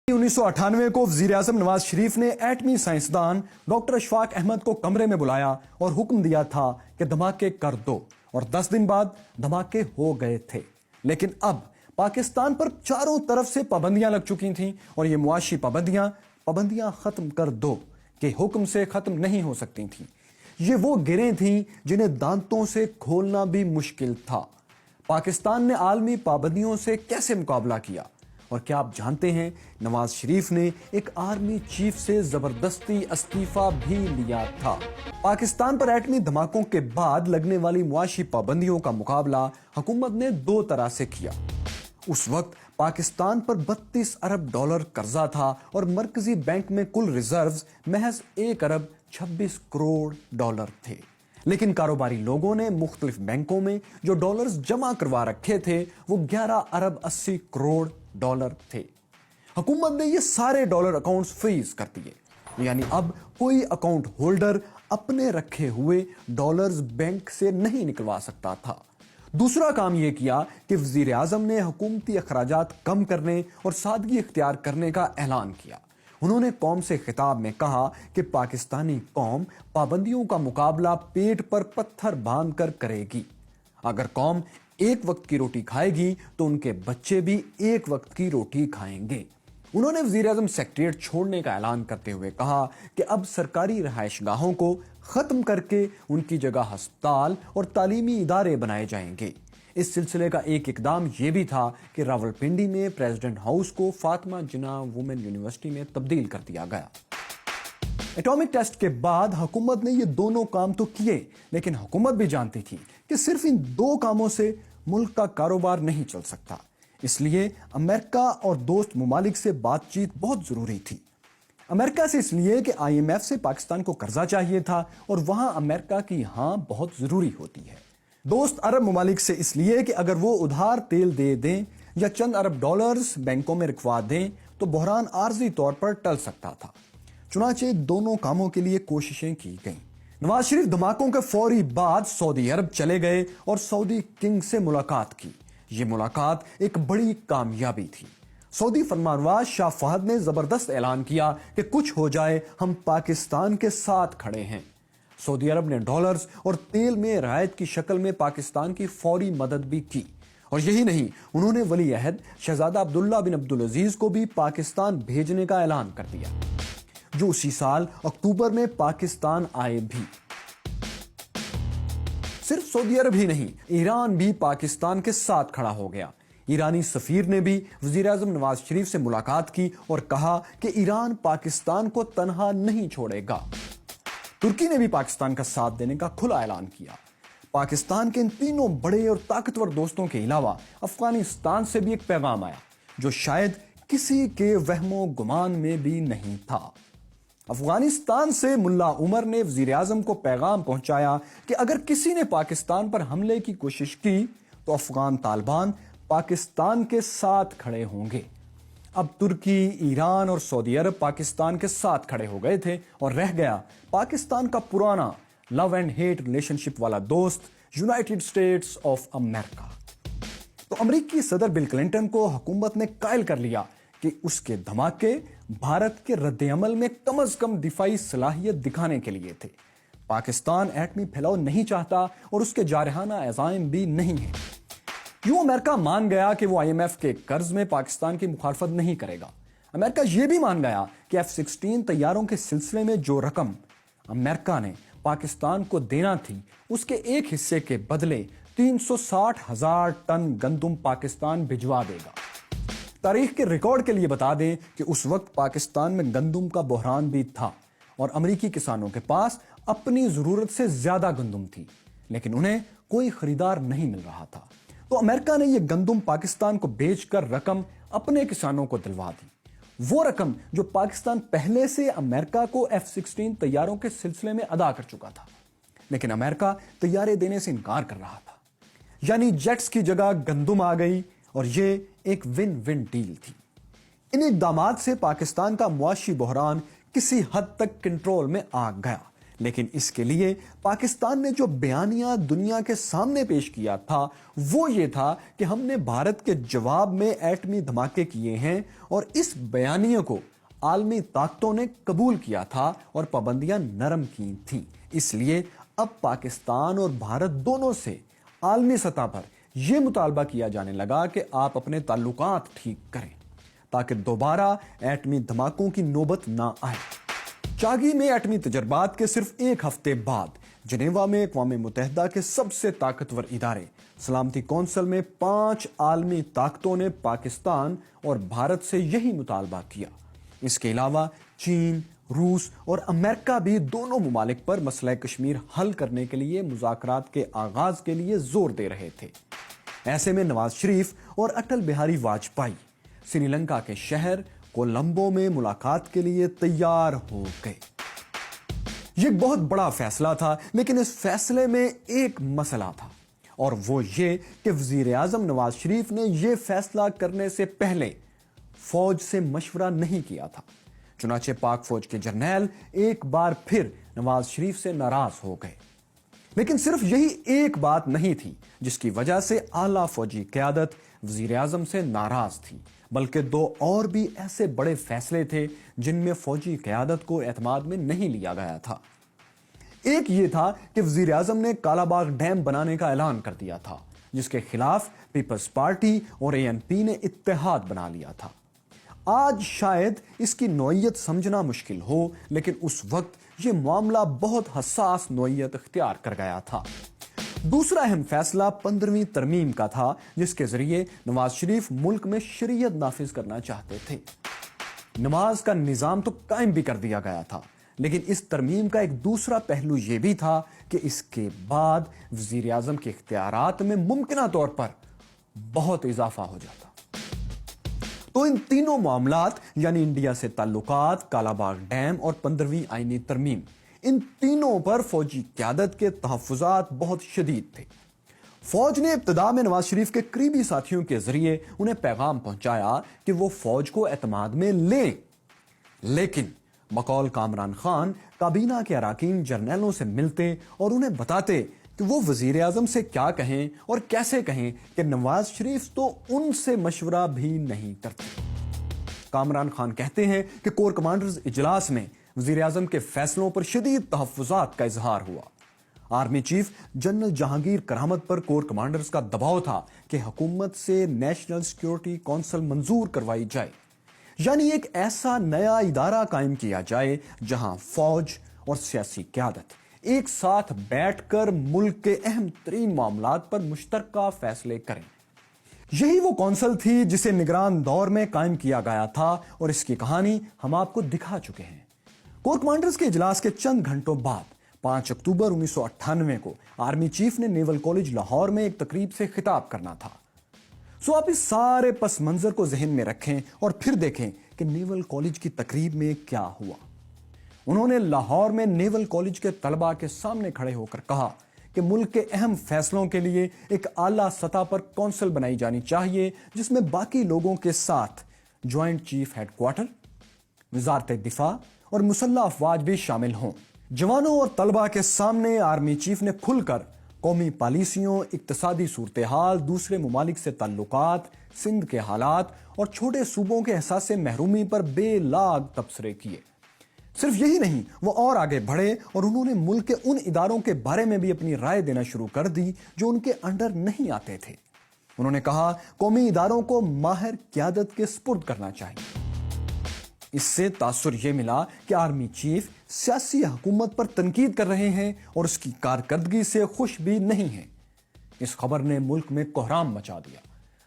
1998 को वजीर आजम नवाज शरीफ ने एटमी साइंसदान डॉक्टर अशफाक अहमद को कमरे में बुलाया और हुक्म दिया था कि धमाके कर दो, और 10 दिन बाद धमाके हो गए थे। लेकिन अब पाकिस्तान पर चारों तरफ से पाबंदियां लग चुकी थीं, और ये मुआशी पाबंदियां खत्म कर दो के हुक्म से खत्म नहीं हो सकती थीं। ये वो गिरें थीं जिन्हें दांतों से खोलना भी मुश्किल था। पाकिस्तान ने आलमी पाबंदियों से कैसे मुकाबला किया? और क्या आप जानते हैं नवाज शरीफ ने एक आर्मी चीफ से जबरदस्ती इस्तीफा भी लिया था। पाकिस्तान पर एटमी धमाकों के बाद लगने वाली मुआशी पाबंदियों का मुकाबला हुकूमत ने दो तरह से किया। उस वक्त पाकिस्तान पर 32 अरब डॉलर कर्जा था और मरकजी बैंक में कुल रिजर्व्स महज 1 अरब 26 करोड़ डॉलर थे। लेकिन कारोबारी लोगों ने मुख्तलिफ बैंकों में जो डॉलर्स जमा करवा रखे थे वो 11 अरब 80 करोड़ डॉलर थे। हुकूमत ने ये सारे डॉलर अकाउंट्स फ्रीज कर दिए, यानी अब कोई अकाउंट होल्डर अपने रखे हुए डॉलर्स बैंक से नहीं निकलवा सकता था। दूसरा काम यह किया कि वजीर आजम ने हुकूमती अखराजात कम करने और सादगी इख्तियार करने का ऐलान किया। उन्होंने कौम से खिताब में कहा कि पाकिस्तानी कौम पाबंदियों का मुकाबला पेट पर पत्थर बांध कर करेगी। अगर कौम एक वक्त की रोटी खाएगी तो उनके बच्चे भी एक वक्त की रोटी खाएंगे। उन्होंने वजीर आजम सेक्रेटरीट छोड़ने का ऐलान करते हुए कहा कि अब सरकारी रहायशगाहों को खत्म करके उनकी जगह अस्पताल और तालीमी इदारे बनाए जाएंगे। इस सिलसिले का एक इकदाम यह भी था कि रावलपिंडी में प्रेसिडेंट हाउस को फातिमा जिन्ना वुमेन यूनिवर्सिटी में तब्दील कर दिया गया। एटॉमिक टेस्ट के बाद हुकूमत ने ये दोनों काम तो किए, लेकिन हुकूमत भी जानती थी कि सिर्फ इन दो कामों से मुल्क का कारोबार नहीं चल सकता। इसलिए अमेरिका और दोस्त मुमालिक से बातचीत बहुत जरूरी थी। अमेरिका से इसलिए कि IMF से पाकिस्तान को कर्जा चाहिए था और वहां अमेरिका की हां बहुत जरूरी होती है। दोस्त अरब मुमालिक से इसलिए कि अगर वो उधार तेल दे दें या चंद अरब डॉलर्स बैंकों में रखवा दें तो बहरान आर्जी तौर पर टल सकता था। चुनाचे दोनों कामों के लिए कोशिशें की गईं। नवाज शरीफ धमाकों के फौरी बाद सऊदी अरब चले गए और सऊदी किंग से मुलाकात की। ये मुलाकात एक बड़ी कामयाबी थी। सऊदी फरमानरवाज शाह फहद ने जबरदस्त ऐलान किया कि कुछ हो जाए हम पाकिस्तान के साथ खड़े हैं। सऊदी अरब ने डॉलर्स और तेल में रियायत की शक्ल में पाकिस्तान की फौरी मदद भी की। और यही नहीं, उन्होंने वली अहद शहजादा अब्दुल्ला बिन अब्दुल अजीज को भी पाकिस्तान भेजने का ऐलान कर दिया, जो उसी साल अक्टूबर में पाकिस्तान आए भी। सिर्फ सऊदी अरब ही नहीं, ईरान भी पाकिस्तान के साथ खड़ा हो गया। ईरानी सफीर ने भी वजीर आजम नवाज शरीफ से मुलाकात की और कहा कि ईरान पाकिस्तान को तनहा नहीं छोड़ेगा। तुर्की ने भी पाकिस्तान का साथ देने का खुला ऐलान किया। पाकिस्तान के इन तीनों बड़े और ताकतवर दोस्तों के अलावा अफगानिस्तान से भी एक पैगाम आया जो शायद किसी के वहमो गुमान में भी नहीं था। अफगानिस्तान से मुल्ला उमर ने वजीर आजम को पैगाम पहुंचाया कि अगर किसी ने पाकिस्तान पर हमले की कोशिश की तो अफगान तालिबान पाकिस्तान के साथ खड़े होंगे। अब तुर्की, ईरान और सऊदी अरब पाकिस्तान के साथ खड़े हो गए थे और रह गया पाकिस्तान का पुराना लव एंड हेट रिलेशनशिप वाला दोस्त यूनाइटेड स्टेट्स ऑफ अमेरिका। तो अमेरिकी सदर बिल क्लिंटन को हुकूमत ने कायल कर लिया कि उसके धमाके भारत के रद्द-ए-अमल में कम से कम दिफाई सलाहियत दिखाने के लिए थे। पाकिस्तान एटमी फैलाव नहीं चाहता और उसके जारहाना अज़ाइम भी नहीं है। यूं अमेरिका मान गया कि वो IMF के कर्ज में पाकिस्तान की मुखालफत नहीं करेगा। अमेरिका यह भी मान गया कि F-16 तैयारों के सिलसिले में जो रकम अमेरिका ने पाकिस्तान को देना थी उसके एक हिस्से के बदले 360,000 टन गंदुम पाकिस्तान भिजवा देगा। तारीख के रिकॉर्ड के लिए बता दें कि उस वक्त पाकिस्तान में गंदुम का बहरान भी था और अमेरिकी किसानों के पास अपनी जरूरत से ज्यादा गंदुम थी, लेकिन उन्हें कोई खरीदार नहीं मिल रहा था। तो अमेरिका ने यह गंदुम पाकिस्तान को बेचकर रकम अपने किसानों को दिलवा दी। वो रकम जो पाकिस्तान पहले से अमेरिका को F-16 तैयारों के सिलसिले में अदा कर चुका था, लेकिन अमेरिका तैयारे देने से इनकार कर रहा था। यानी जेट्स की जगह गंदुम आ गई और ये एक विन विन डील थी। इन इकदामात से पाकिस्तान का मुआशी बहरान किसी हद तक कंट्रोल में आ गया, لیکن اس کے لیے پاکستان نے جو بیانیہ دنیا کے سامنے پیش کیا تھا وہ یہ تھا کہ ہم نے بھارت کے جواب میں ایٹمی دھماکے کیے ہیں، اور اس بیانیے کو عالمی طاقتوں نے قبول کیا تھا اور پابندیاں نرم کی تھیں۔ اس لیے اب پاکستان اور بھارت دونوں سے عالمی سطح پر یہ مطالبہ کیا جانے لگا کہ آپ اپنے تعلقات ٹھیک کریں تاکہ دوبارہ ایٹمی دھماکوں کی نوبت نہ آئے۔ چاگی میں ایٹمی تجربات کے صرف ایک ہفتے بعد جنیوا میں اقوام متحدہ کے سب سے طاقتور ادارے سلامتی کونسل میں 5 عالمی طاقتوں نے پاکستان اور بھارت سے یہی مطالبہ کیا۔ اس کے علاوہ چین، روس اور امریکہ بھی دونوں ممالک پر مسئلہ کشمیر حل کرنے کے لیے مذاکرات کے آغاز کے لیے زور دے رہے تھے۔ ایسے میں نواز شریف اور اٹل بہاری واجپئی سری لنکا کے شہر کولمبو میں ملاقات کے لیے تیار ہو گئے۔ یہ ایک بہت بڑا فیصلہ تھا، لیکن اس فیصلے میں ایک مسئلہ تھا، اور وہ یہ کہ وزیر اعظم نواز شریف نے یہ فیصلہ کرنے سے پہلے فوج سے مشورہ نہیں کیا تھا۔ چنانچہ پاک فوج کے جرنیل ایک بار پھر نواز شریف سے ناراض ہو گئے۔ لیکن صرف یہی ایک بات نہیں تھی جس کی وجہ سے اعلیٰ فوجی قیادت وزیر اعظم سے ناراض تھی، بلکہ 2 اور بھی ایسے بڑے فیصلے تھے جن میں فوجی قیادت کو اعتماد میں نہیں لیا گیا تھا۔ ایک یہ تھا کہ وزیر اعظم نے کالا باغ ڈیم بنانے کا اعلان کر دیا تھا، جس کے خلاف پیپلز پارٹی اور ANP نے اتحاد بنا لیا تھا۔ آج شاید اس کی نوعیت سمجھنا مشکل ہو، لیکن اس وقت یہ معاملہ بہت حساس نوعیت اختیار کر گیا تھا۔ دوسرا اہم فیصلہ 15ویں ترمیم کا تھا، جس کے ذریعے نواز شریف ملک میں شریعت نافذ کرنا چاہتے تھے۔ نماز کا نظام تو قائم بھی کر دیا گیا تھا، لیکن اس ترمیم کا ایک دوسرا پہلو یہ بھی تھا کہ اس کے بعد وزیر اعظم کے اختیارات میں ممکنہ طور پر بہت اضافہ ہو جاتا۔ تو ان تینوں معاملات یعنی انڈیا سے تعلقات، کالا باغ ڈیم اور 15ویں آئینی ترمیم، ان تینوں پر فوجی قیادت کے تحفظات بہت شدید تھے۔ فوج نے ابتدا میں نواز شریف کے قریبی ساتھیوں کے ذریعے انہیں پیغام پہنچایا کہ وہ فوج کو اعتماد میں لیں، لیکن بقول کامران خان کابینہ کے اراکین جرنیلوں سے ملتے اور انہیں بتاتے کہ وہ وزیر اعظم سے کیا کہیں اور کیسے کہیں کہ نواز شریف تو ان سے مشورہ بھی نہیں کرتے۔ کامران خان کہتے ہیں کہ کور کمانڈرز اجلاس میں وزیر اعظم کے فیصلوں پر شدید تحفظات کا اظہار ہوا۔ آرمی چیف جنرل جہانگیر کرامت پر کور کمانڈرز کا دباؤ تھا کہ حکومت سے نیشنل سیکیورٹی کونسل منظور کروائی جائے، یعنی ایک ایسا نیا ادارہ قائم کیا جائے جہاں فوج اور سیاسی قیادت ایک ساتھ بیٹھ کر ملک کے اہم ترین معاملات پر مشترکہ فیصلے کریں۔ یہی وہ کونسل تھی جسے نگران دور میں قائم کیا گیا تھا، اور اس کی کہانی ہم آپ کو دکھا چکے ہیں۔ کور کمانڈرز کے اجلاس کے چند گھنٹوں بعد 5 اکتوبر 1998 کو آرمی چیف نے نیول کالج لاہور میں ایک تقریب سے خطاب کرنا تھا۔ سو آپ اس سارے پس منظر کو ذہن میں رکھیں اور پھر دیکھیں کہ نیول کالج کی تقریب میں کیا ہوا۔ انہوں نے لاہور میں نیول کالج کے طلباء کے سامنے کھڑے ہو کر کہا کہ ملک کے اہم فیصلوں کے لیے ایک اعلیٰ سطح پر کونسل بنائی جانی چاہیے، جس میں باقی لوگوں کے ساتھ جوائنٹ چیف ہیڈ کوارٹر، وزارت دفاع اور مسلح افواج بھی شامل ہوں۔ جوانوں اور طلباء کے سامنے آرمی چیف نے کھل کر قومی پالیسیوں، اقتصادی صورتحال، دوسرے ممالک سے تعلقات، سندھ کے حالات اور چھوٹے صوبوں کے احساس محرومی پر بے لاگ تبصرے کیے۔ صرف یہی نہیں، وہ اور آگے بڑھے اور انہوں نے ملک کے ان اداروں کے بارے میں بھی اپنی رائے دینا شروع کر دی جو ان کے انڈر نہیں آتے تھے۔ انہوں نے کہا قومی اداروں کو ماہر قیادت کے سپرد کرنا چاہیے۔ اس سے تاثر یہ ملا کہ آرمی چیف سیاسی حکومت پر تنقید کر رہے ہیں اور اس کی کارکردگی سے خوش بھی نہیں ہیں۔ اس خبر نے ملک میں کوہرام مچا دیا۔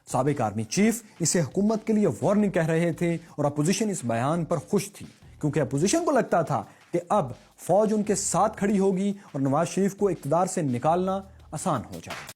سابق آرمی چیف اسے حکومت کے لیے وارننگ کہہ رہے تھے اور اپوزیشن اس بیان پر خوش تھی، کیونکہ اپوزیشن کو لگتا تھا کہ اب فوج ان کے ساتھ کھڑی ہوگی اور نواز شریف کو اقتدار سے نکالنا آسان ہو جائے۔